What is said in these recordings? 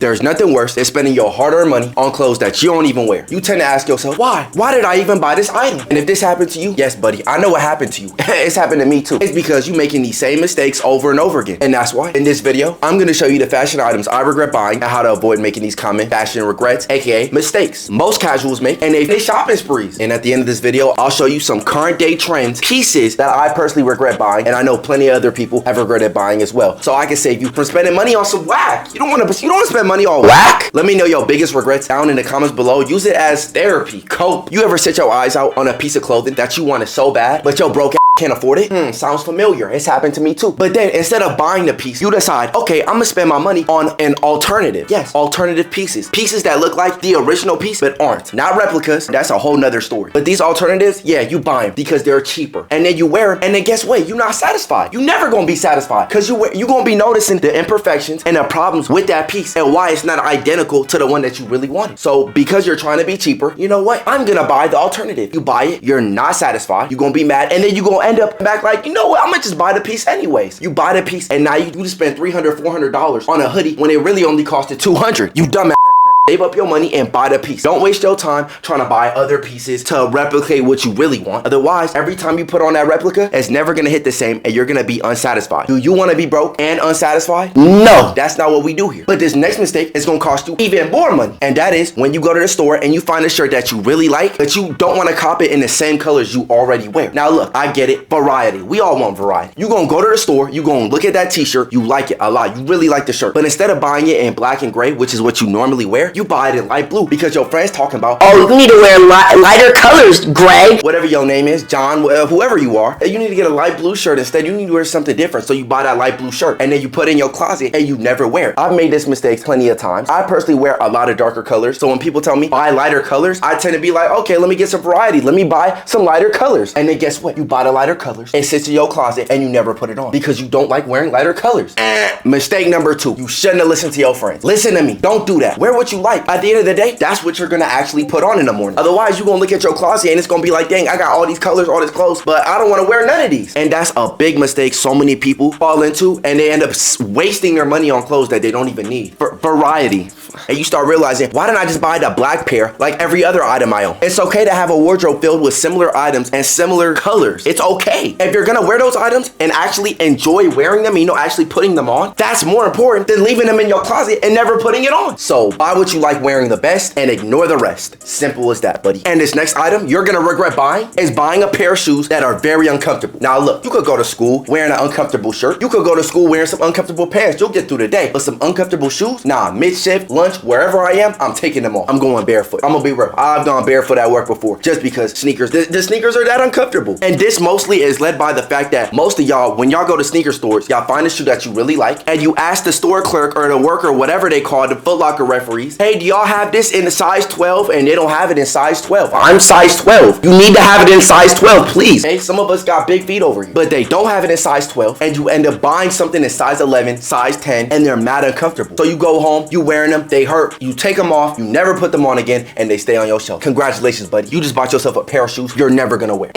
There's nothing worse than spending your hard-earned money on clothes that you don't even wear. You tend to ask yourself, why? Why did I even buy this item? And if this happened to you, yes, buddy, I know what happened to you. It's happened to me too. It's because you're making these same mistakes over and over again. And that's why in this video, I'm gonna show you the fashion items I regret buying and how to avoid making these common fashion regrets, aka mistakes, most casuals make, and they shopping sprees. And at the end of this video, I'll show you some current day trends, pieces that I personally regret buying, and I know plenty of other people have regretted buying as well. So I can save you from spending money on some whack. You don't wanna spend money on whack. Let me know your biggest regrets down in the comments below. Use it as therapy, cope. You ever set your eyes out on a piece of clothing that you wanted so bad, but your broke can't afford it? Sounds familiar. It's happened to me too. But then instead of buying the piece, you decide, okay, I'm gonna spend my money on an alternative. Yes, alternative pieces. Pieces that look like the original piece, but aren't. Not replicas. That's a whole nother story. But these alternatives, yeah, you buy them because they're cheaper. And then you wear them, and then guess what? You're not satisfied. You're never gonna be satisfied because you're gonna be noticing the imperfections and the problems with that piece and why it's not identical to the one that you really wanted. So because you're trying to be cheaper, you know what? I'm gonna buy the alternative. You buy it, you're not satisfied, you're gonna be mad, and then you're gonna end up back like, you know what? I'm gonna just buy the piece anyways. You buy the piece, and now you just spend $300, $400 on a hoodie when it really only costed $200. You dumbass. Save up your money and buy the piece. Don't waste your time trying to buy other pieces to replicate what you really want. Otherwise, every time you put on that replica, it's never gonna hit the same and you're gonna be unsatisfied. Do you wanna be broke and unsatisfied? No, that's not what we do here. But this next mistake is gonna cost you even more money. And that is when you go to the store and you find a shirt that you really like, but you don't wanna cop it in the same colors you already wear. Now look, I get it, variety. We all want variety. You're gonna go to the store, you're gonna look at that t-shirt, you like it a lot, you really like the shirt. But instead of buying it in black and gray, which is what you normally wear, you buy it in light blue because your friend's talking about, oh, you need to wear lighter colors, Greg. Whatever your name is, John, whoever you are, you need to get a light blue shirt. Instead, you need to wear something different. So you buy that light blue shirt and then you put it in your closet and you never wear it. I've made this mistake plenty of times. I personally wear a lot of darker colors. So when people tell me buy lighter colors, I tend to be like, okay, let me get some variety. Let me buy some lighter colors. And then guess what? You buy the lighter colors. It sits in your closet and you never put it on because you don't like wearing lighter colors. Mistake number 2. You shouldn't have listened to your friends. Listen to me. Don't do that. Wear what you like. At the end of the day, that's what you're gonna actually put on in the morning. Otherwise, you're gonna look at your closet and it's gonna be like, dang, I got all these colors, all this clothes, but I don't wanna wear none of these. And that's a big mistake so many people fall into, and they end up wasting their money on clothes that they don't even need. For variety. And you start realizing, why didn't I just buy the black pair like every other item I own? It's okay to have a wardrobe filled with similar items and similar colors. It's okay. If you're gonna wear those items and actually enjoy wearing them, actually putting them on, that's more important than leaving them in your closet and never putting it on. So buy what you like wearing the best and ignore the rest. Simple as that, buddy. And this next item you're gonna regret buying is buying a pair of shoes that are very uncomfortable. Now look, you could go to school wearing an uncomfortable shirt. You could go to school wearing some uncomfortable pants. You'll get through the day. But some uncomfortable shoes? Nah, mid-shift, lunch, wherever I am, I'm taking them off. I'm going barefoot. I'm gonna be real. I've gone barefoot at work before just because sneakers, the sneakers are that uncomfortable. And this mostly is led by the fact that most of y'all, when y'all go to sneaker stores, y'all find a shoe that you really like and you ask the store clerk or the worker, whatever they call the Foot Locker referees, hey, do y'all have this in the size 12? And they don't have it in size 12. I'm size 12. You need to have it in size 12, please. Hey, some of us got big feet over here, but they don't have it in size 12 and you end up buying something in size 11, size 10, and they're mad uncomfortable. So you go home, you wearing them, they hurt, you take them off, you never put them on again, and they stay on your shelf. Congratulations, buddy. You just bought yourself a pair of shoes you're never gonna wear.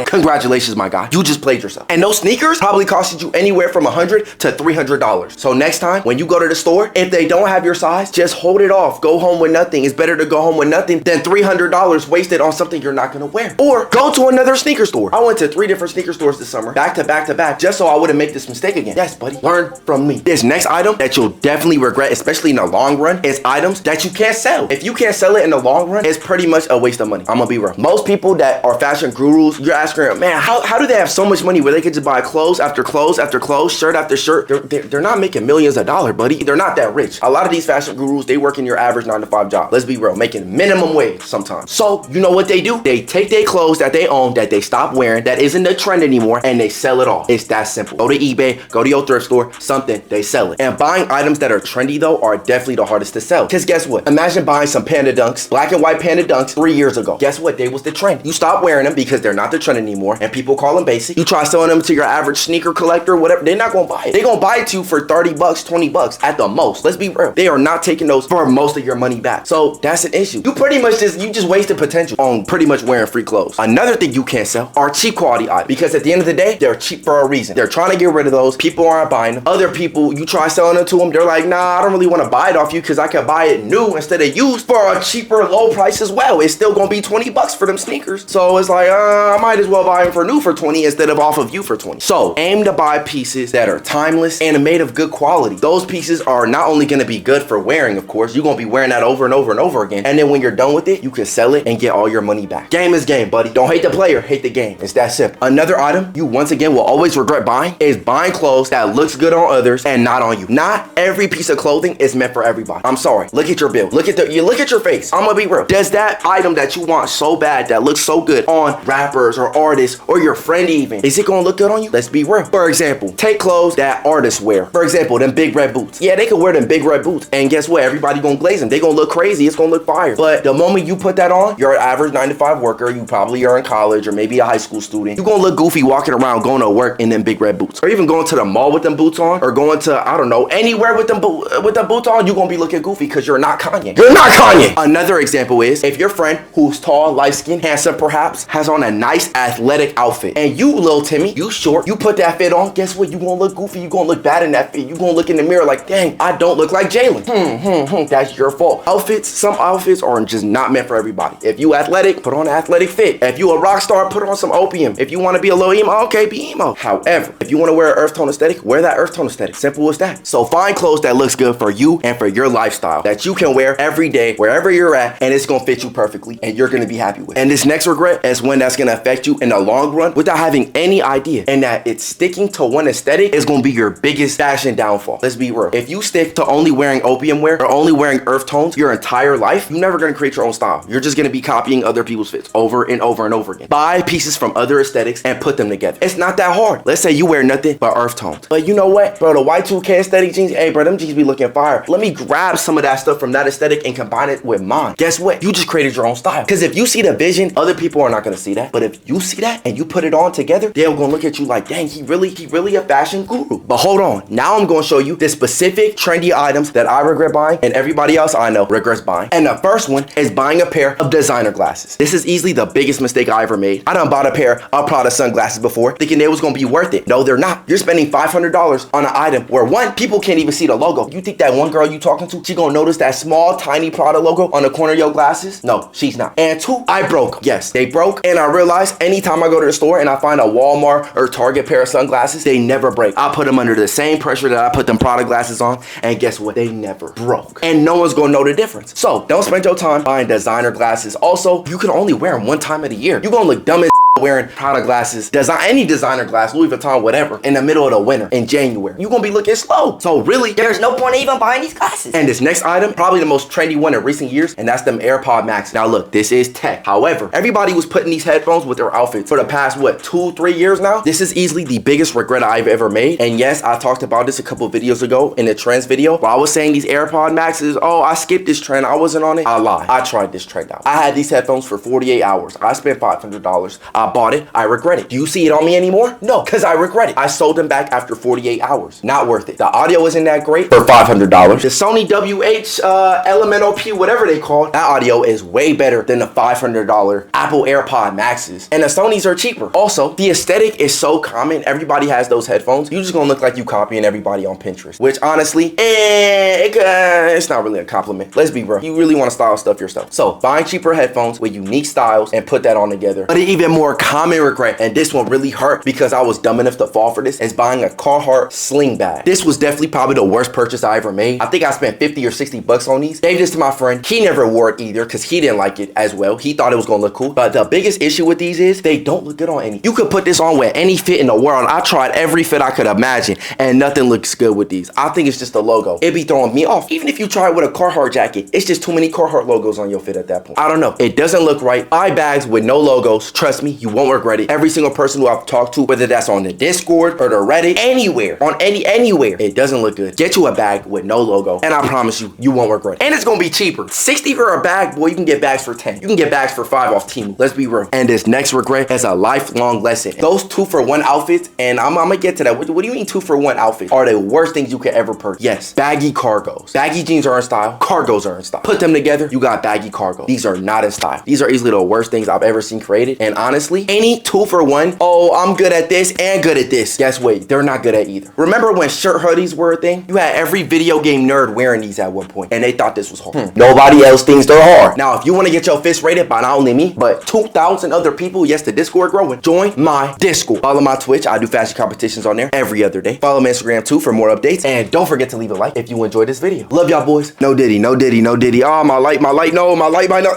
Congratulations, my guy. You just played yourself. And those sneakers probably costed you anywhere from $100 to $300. So next time, when you go to the store, if they don't have your size, just hold it off. Go home with nothing. It's better to go home with nothing than $300 wasted on something you're not gonna wear. Or go to another sneaker store. I went to 3 different sneaker stores this summer, back to back to back, just so I wouldn't make this mistake again. Yes, buddy. Learn from me. This next item that you'll definitely regret, especially in the long run, is items that you can't sell. If you can't sell it in the long run, it's pretty much a waste of money. I'm gonna be real. Most people that are fashion gurus, you're asking, man, how do they have so much money where they could just buy clothes after clothes after clothes, shirt after shirt? They're not making millions of dollars, buddy. They're not that rich. A lot of these fashion gurus, they work in your average 9-to-5 job. Let's be real, making minimum wage sometimes. So you know what they do? They take their clothes that they own, that they stopped wearing, that isn't the trend anymore, and they sell it all. It's that simple. Go to eBay, go to your thrift store, something, they sell it. And buying items that are trendy though are definitely the hardest to sell. Because guess what? Imagine buying some Panda Dunks, black and white Panda Dunks 3 years ago. Guess what? They was the trend. You stopped wearing them because they're not the trend anymore, and people call them basic. You try selling them to your average sneaker collector, whatever, they're not gonna buy it. They're gonna buy it to you for 30 bucks, 20 bucks at the most. Let's be real. They are not taking those for most of your money back. So that's an issue. You pretty much just wasted potential on pretty much wearing free clothes. Another thing you can't sell are cheap quality items, because at the end of the day, they're cheap for a reason. They're trying to get rid of those. People aren't buying them. Other people, you try selling it to them, they're like, nah, I don't really want to buy it off you because I could buy it new instead of used for a cheaper, low price as well. It's still gonna be 20 bucks for them sneakers. So it's like, I might as well buy them for new for 20 instead of off of you for 20. So aim to buy pieces that are timeless and made of good quality. Those pieces are not only gonna be good for wearing, of course, you're gonna be wearing that over and over and over again. And then when you're done with it, you can sell it and get all your money back. Game is game, buddy. Don't hate the player, hate the game. It's that simple. Another item you once again will always regret buying is buying clothes that looks good on others and not on you. Not every piece of clothing is meant for everybody. I'm sorry. Look at your bill. Look at your face. I'm gonna be real. Does that item that you want so bad that looks so good on rappers or artists or your friend even, is it gonna look good on you? Let's be real. For example, take clothes that artists wear. For example, them big red boots. Yeah, they can wear them big red boots, and guess what? Everybody gonna glaze them. They gonna look crazy. It's gonna look fire. But the moment you put that on, you're an average 9-to-5 worker. You probably are in college or maybe a high school student. You're gonna look goofy walking around going to work in them big red boots, or even going to the mall with them boots on, or going to, I don't know, anywhere with them boots on. You're gonna be looking goofy because you're not Kanye. You're not Kanye. Another example is if your friend who's tall, light-skinned, handsome perhaps, has on a nice athletic outfit, and you, little Timmy, you short, you put that fit on, guess what? You gonna look goofy. You gonna look bad in that fit. You gonna look in the mirror like, dang, I don't look like Jalen. That's your fault. Some outfits are just not meant for everybody. If you athletic, put on an athletic fit. If you a rock star, put on some opium. If you want to be a little emo, okay, be emo. However, if you want to wear an earth tone aesthetic, wear that earth tone aesthetic. Simple as that. So find clothes that looks good for you and for your lifestyle, that you can wear every day, wherever you're at, and it's gonna fit you perfectly, and you're gonna be happy with. And this next regret is when that's gonna affect you in the long run without having any idea, and that it's sticking to one aesthetic is gonna be your biggest fashion downfall. Let's be real. If you stick to only wearing opium wear or only wearing earth tones your entire life, you're never gonna create your own style. You're just gonna be copying other people's fits over and over and over again. Buy pieces from other aesthetics and put them together. It's not that hard. Let's say you wear nothing but earth tones, but you know what, bro, the Y2K aesthetic jeans, hey bro, them jeans be looking fire. Let me grab some of that stuff from that aesthetic and combine it with mine. Guess what? You just created your own style. Because if you see the vision, other people are not gonna see that. But if you see that and you put it on together, they're gonna look at you like, dang, he really a fashion guru. But hold on, now I'm gonna show you the specific trendy items that I regret buying and everybody else I know regrets buying. And the first one is buying a pair of designer glasses. This is easily the biggest mistake I ever made. I done bought a pair of Prada sunglasses before, thinking they was gonna be worth it. No, they're not. You're spending $500 on an item where one, people can't even see the logo. You think that one girl you talking to, she gonna notice that small, tiny Prada logo on the corner of your glasses? No, she's not. And two, I broke. Yes, they broke. And I realized anytime I go to the store and I find a Walmart or Target pair of sunglasses, they never break. I put them under the same pressure that I put them Prada glasses on, and guess what? They never broke. And no one's gonna know the difference. So don't spend your time buying designer glasses. Also, you can only wear them one time of the year. You're gonna look dumb as wearing Prada glasses, any designer glass, Louis Vuitton, whatever, in the middle of the winter in January. You're gonna be looking slow. So really, There's no point in even buying these glasses. and this next item, probably the most trendy one in recent years, and that's them Airpod Max. Now look, this is tech. However, everybody was putting these headphones with their outfits for the past, what, 2-3 years now? This is easily the biggest regret I've ever made. And yes, I talked about this a couple videos ago in the trends video, where I was saying these Airpod Maxes, oh, I skipped this trend, I wasn't on it. I lied. I tried this trend out. I had these headphones for 48 hours. I spent $500. I bought it. I regret it. Do you see it on me anymore? No, because I regret it. I sold them back after 48 hours. Not worth it. The audio isn't that great for $500. The Sony WH Elemental P, whatever they call it, that audio is way better than the $500 Apple AirPod Maxes. And the Sonys are cheaper. Also, the aesthetic is so common. Everybody has those headphones. You're just gonna look like you copying everybody on Pinterest, which honestly, it's not really a compliment. Let's be real. You really want to style stuff yourself. So buying cheaper headphones with unique styles and put that on together. But an even more common regret, and this one really hurt because I was dumb enough to fall for this, is buying a Carhartt sling bag. This was definitely probably the worst purchase I ever made. I think I spent 50 or 60 bucks on these. Gave this to my friend. He never wore it either because he didn't like it as well. He thought it was gonna look cool. But the biggest issue with these is they don't look good on any. You could put this on with any fit in the world. I tried every fit I could imagine and nothing looks good with these. I think it's just the logo. It be throwing me off. Even if you try it with a Carhartt jacket, it's just too many Carhartt logos on your fit at that point. I don't know. It doesn't look right. Buy bags with no logos. Trust me, You won't regret it. Every single person who I've talked to, whether that's on the Discord or the Reddit, anywhere, on anywhere, it doesn't look good. Get you a bag with no logo, and I promise you, you won't regret it. And it's gonna be cheaper. 60 for a bag, boy, you can get bags for 10. You can get bags for 5 off Temu. Let's be real. And this next regret is a lifelong lesson. Those 2-for-1 outfits, and I'm gonna get to that. What do you mean 2-for-1 outfits? Are the worst things you could ever purchase. Yes, baggy cargos. Baggy jeans are in style, cargos are in style. Put them together, you got baggy cargo. These are not in style. These are easily the worst things I've ever seen created. And honestly, any 2-for-1, oh, I'm good at this and good at this. Guess what? They're not good at either. Remember when shirt hoodies were a thing? You had every video game nerd wearing these at one point, and they thought this was hard. Nobody else thinks they're hard. Now, if you want to get your fits rated by not only me, but 2,000 other people, yes, the Discord growing, join my Discord. Follow my Twitch. I do fashion competitions on there every other day. Follow my Instagram too for more updates. And don't forget to leave a like if you enjoyed this video. Love y'all boys. No diddy, no diddy, no diddy. Oh, my light, no, my light, my no.